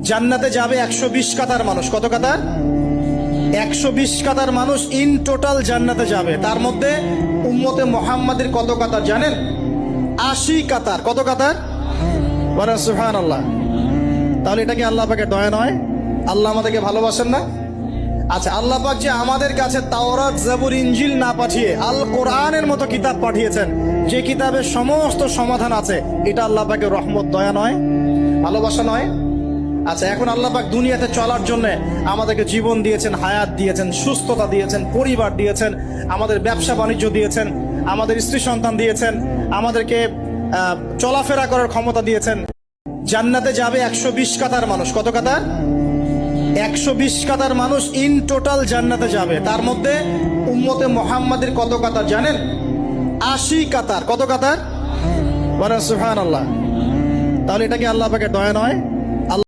জান্নাতে যাবে 120 কাতার মানুষ। কত কাতার? 120 কাতার মানুষ ইন টোটাল জান্নাতে যাবে। তার মধ্যে উম্মতে মুহাম্মাদের কত কাতার জানেন? 80 কাতার। কত কাতার? বলেন সুবহানাল্লাহ। তাহলে এটা কি আল্লাহ পাকের দয়া নয়? আল্লাহ আমাদেরকে ভালোবাসেন না? আচ্ছা, আল্লাহ পাক যে আমাদের কাছে তাওরাত, জাবুর, ইনজিল না পাঠিয়ে আল কোরআনের মতো কিতাব পাঠিয়েছেন, যে কিতাবের সমস্ত সমাধান আছে, এটা আল্লাহ পাকের রহমত, দয়া নয়? ভালোবাসা নয়? আচ্ছা, এখন আল্লাহ পাক দুনিয়াতে চলার জন্য আমাদেরকে জীবন দিয়েছেন, হায়াত দিয়েছেন, সুস্থতা দিয়েছেন, পরিবার দিয়েছেন, আমাদের ব্যবসা বাণিজ্য দিয়েছেন, আমাদের স্ত্রী সন্তান দিয়েছেন, আমাদেরকে চলাফেরা করার ক্ষমতা দিয়েছেন। জান্নাতে যাবে 120 কাতার মানুষ। কত কাতার? 120 কাতার মানুষ ইন টোটাল জান্নাতে যাবে। তার মধ্যে উম্মতে মুহাম্মাদের কত কাতার জানেন? 80 কাতার। কত কাতার? বলেন সুবহানাল্লাহ। তাহলে এটা কি আল্লাহ পাকের দয়া নয়?